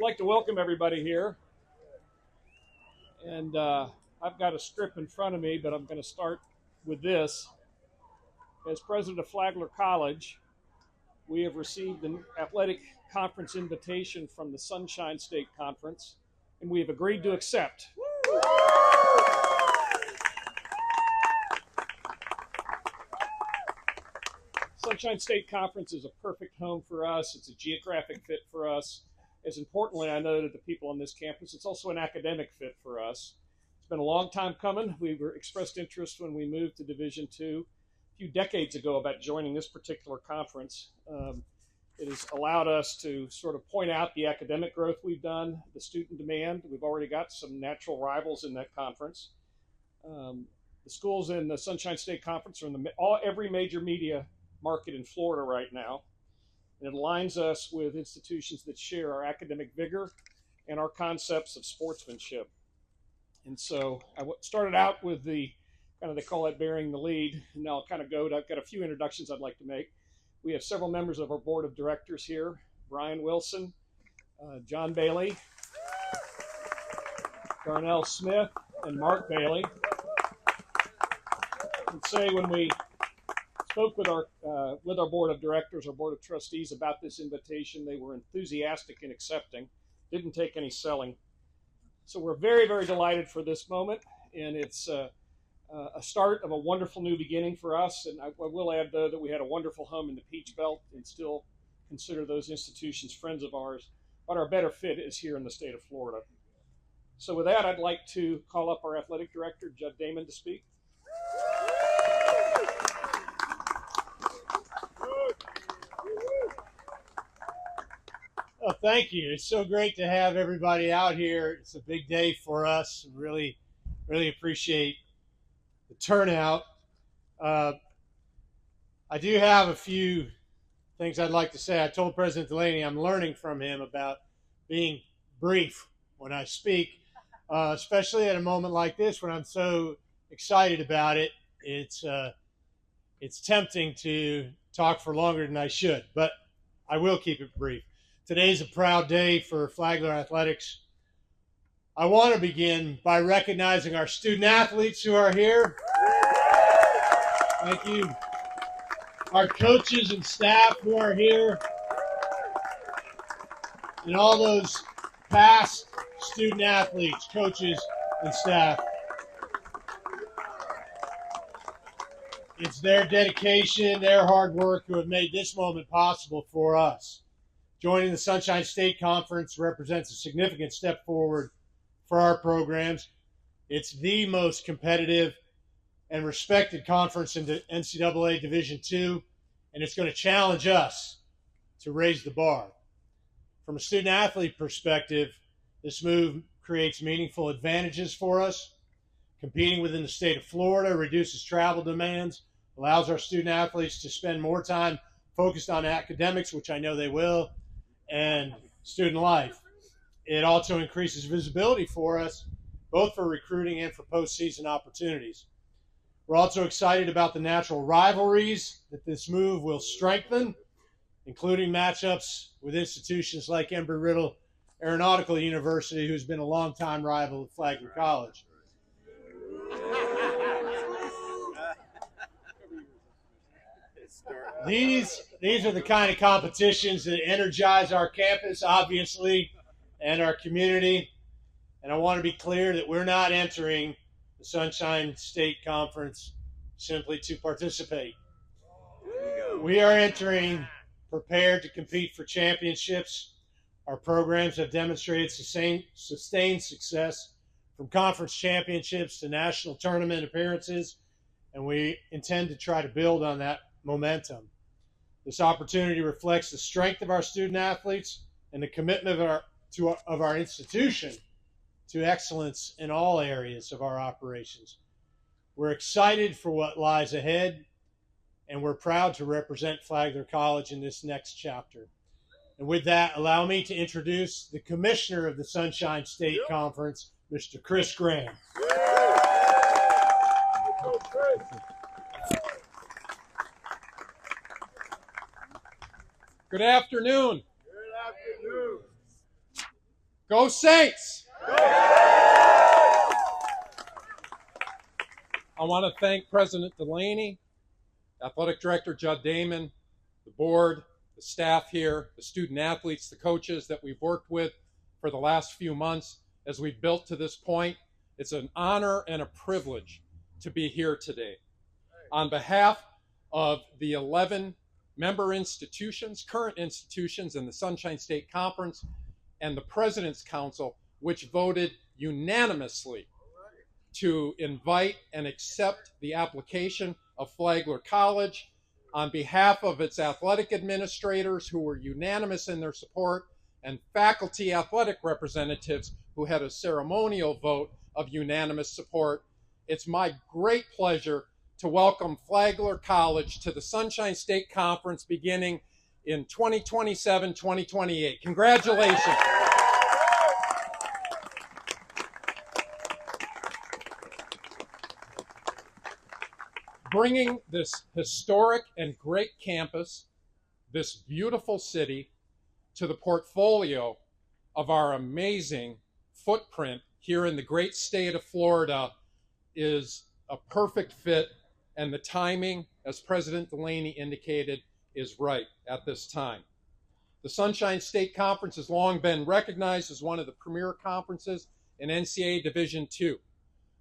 like to welcome everybody here. And I've got a script in front of me, but I'm going to start with this. As president of Flagler College, we have received an athletic conference invitation from the Sunshine State Conference, and we have agreed to accept. Sunshine State Conference is a perfect home for us. It's a geographic fit for us. As importantly, I know to the people on this campus, it's also an academic fit for us. It's been a long time coming. We were expressed interest when we moved to Division II a few decades ago about joining this particular conference. It has allowed us to sort of point out the academic growth we've done, the student demand. We've already got some natural rivals in that conference. The schools in the Sunshine State Conference are in every major media market in Florida right now. And it aligns us with institutions that share our academic vigor and our concepts of sportsmanship. And so I started out with the they call it bearing the lead. And now I'll kind of I've got a few introductions I'd like to make. We have several members of our board of directors here: Brian Wilson, John Bailey, Darnell Smith, and Mark Bailey. I would say when we spoke with our board of directors, our board of trustees about this invitation, they were enthusiastic in accepting. Didn't take any selling. So we're very, very delighted for this moment, and it's a start of a wonderful new beginning for us. And I will add, though, that we had a wonderful home in the Peach Belt and still consider those institutions friends of ours, but our better fit is here in the state of Florida. So with that, I'd like to call up our athletic director, Judd Damon, to speak. Oh, thank you. It's so great to have everybody out here. It's a big day for us. Really, really appreciate the turnout. I do have a few things I'd like to say. I told President Delaney I'm learning from him about being brief when I speak, especially at a moment like this when I'm so excited about it. It's tempting to talk for longer than I should, but I will keep it brief. Today's a proud day for Flagler Athletics. I want to begin by recognizing our student athletes who are here. Thank you. Our coaches and staff who are here. And all those past student athletes, coaches, and staff. It's their dedication, their hard work who have made this moment possible for us. Joining the Sunshine State Conference represents a significant step forward for our programs. It's the most competitive and respected conference in the NCAA Division II, and it's going to challenge us to raise the bar. From a student-athlete perspective, this move creates meaningful advantages for us. Competing within the state of Florida reduces travel demands, allows our student-athletes to spend more time focused on academics, which I know they will, and student life. It also increases visibility for us, both for recruiting and for postseason opportunities. We're also excited about the natural rivalries that this move will strengthen, including matchups with institutions like Embry-Riddle Aeronautical University, who's been a longtime rival of Flagler College. These are the kind of competitions that energize our campus, obviously, and our community. And I want to be clear that we're not entering the Sunshine State Conference simply to participate. We are entering prepared to compete for championships. Our programs have demonstrated sustained success from conference championships to national tournament appearances, and we intend to try to build on that momentum. This opportunity reflects the strength of our student athletes and the commitment of our institution to excellence in all areas of our operations. We're excited for what lies ahead, and we're proud to represent Flagler College in this next chapter. And with that, allow me to introduce the commissioner of the Sunshine State Conference, Mr. Chris Graham. Good afternoon. Good afternoon. Go Saints! I want to thank President Delaney, Athletic Director John Damon, the board, the staff here, the student athletes, the coaches that we've worked with for the last few months as we've built to this point. It's an honor and a privilege to be here today. On behalf of the 11 member institutions, current institutions in the Sunshine State Conference, and the President's Council, which voted unanimously to invite and accept the application of Flagler College, on behalf of its athletic administrators who were unanimous in their support, and faculty athletic representatives who had a ceremonial vote of unanimous support, it's my great pleasure to welcome Flagler College to the Sunshine State Conference beginning in 2027-2028. Congratulations. Bringing this historic and great campus, this beautiful city, to the portfolio of our amazing footprint here in the great state of Florida is a perfect fit, and the timing, as President Delaney indicated, is right at this time. The Sunshine State Conference has long been recognized as one of the premier conferences in NCAA Division II.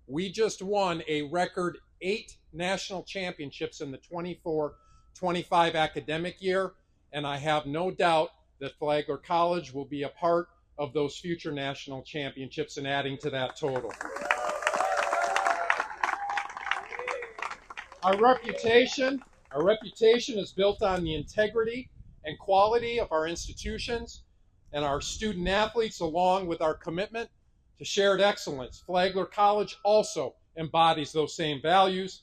We just won a record 8 national championships in the 24-25 academic year, and I have no doubt that Flagler College will be a part of those future national championships and adding to that total. Our reputation is built on the integrity and quality of our institutions and our student athletes, along with our commitment to shared excellence. Flagler College also embodies those same values.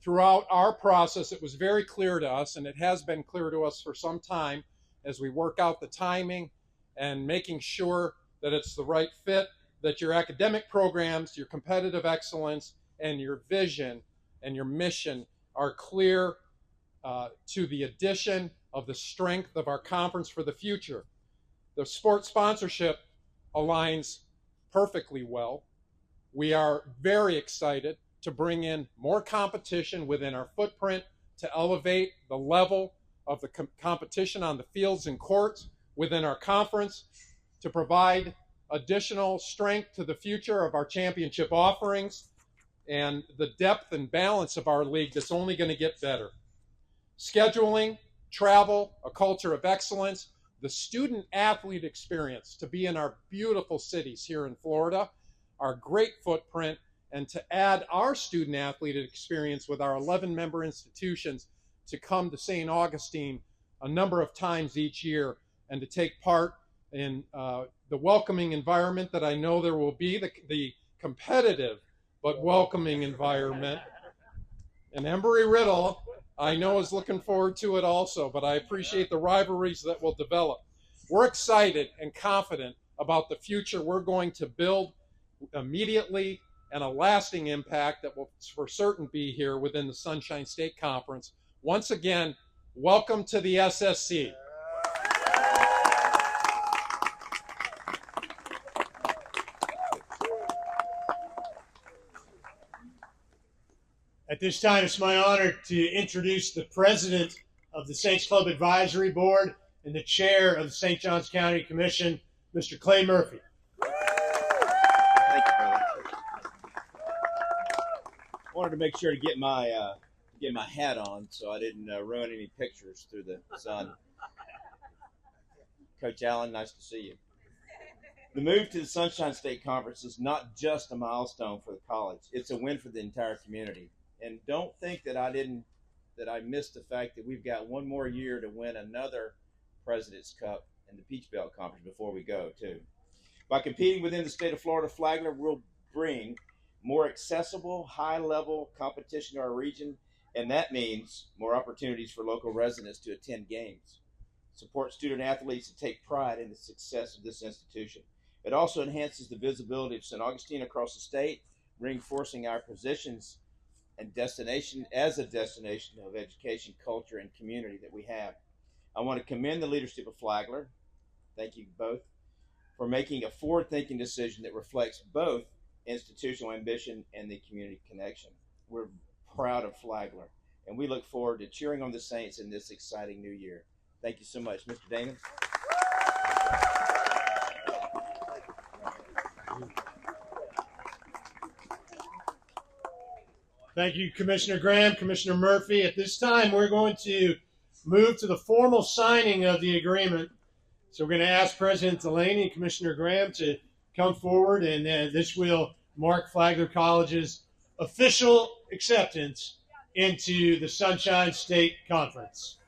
Throughout our process, it was very clear to us, and it has been clear to us for some time, as we work out the timing and making sure that it's the right fit, that your academic programs, your competitive excellence, and your vision and your mission are clear to the addition of the strength of our conference for the future. The sports sponsorship aligns perfectly well. We are very excited to bring in more competition within our footprint to elevate the level of the competition on the fields and courts within our conference, to provide additional strength to the future of our championship offerings and the depth and balance of our league that's only going to get better. Scheduling, travel, a culture of excellence, the student athlete experience to be in our beautiful cities here in Florida, our great footprint, and to add our student athlete experience with our 11 member institutions to come to St. Augustine a number of times each year and to take part in the welcoming environment that I know there will be, the competitive but welcoming environment. And Embry-Riddle, I know, is looking forward to it also, but I appreciate the rivalries that will develop. We're excited and confident about the future we're going to build immediately and a lasting impact that will for certain be here within the Sunshine State Conference. Once again, welcome to the SSC. At this time, it's my honor to introduce the president of the Saints Club Advisory Board and the chair of the St. Johns County Commission, Mr. Clay Murphy. Thank you, brother. I wanted to make sure to get my hat on so I didn't ruin any pictures through the sun. Coach Allen, nice to see you. The move to the Sunshine State Conference is not just a milestone for the college. It's a win for the entire community. And don't think that I missed the fact that we've got one more year to win another President's Cup and the Peach Belt Conference before we go, too. By competing within the state of Florida, Flagler will bring more accessible, high-level competition to our region, and that means more opportunities for local residents to attend games, support student athletes, and take pride in the success of this institution. It also enhances the visibility of St. Augustine across the state, reinforcing our positions and destination as a destination of education, culture, and community that we have. I want to commend the leadership of Flagler. Thank you both. for making a forward-thinking decision that reflects both institutional ambition and the community connection. We're proud of Flagler, and we look forward to cheering on the Saints in this exciting new year. Thank you so much. Mr. Damon. Thank you, Commissioner Graham, Commissioner Murphy. At this time, we're going to move to the formal signing of the agreement. So we're going to ask President Delaney and Commissioner Graham to come forward, and this will mark Flagler College's official acceptance into the Sunshine State Conference.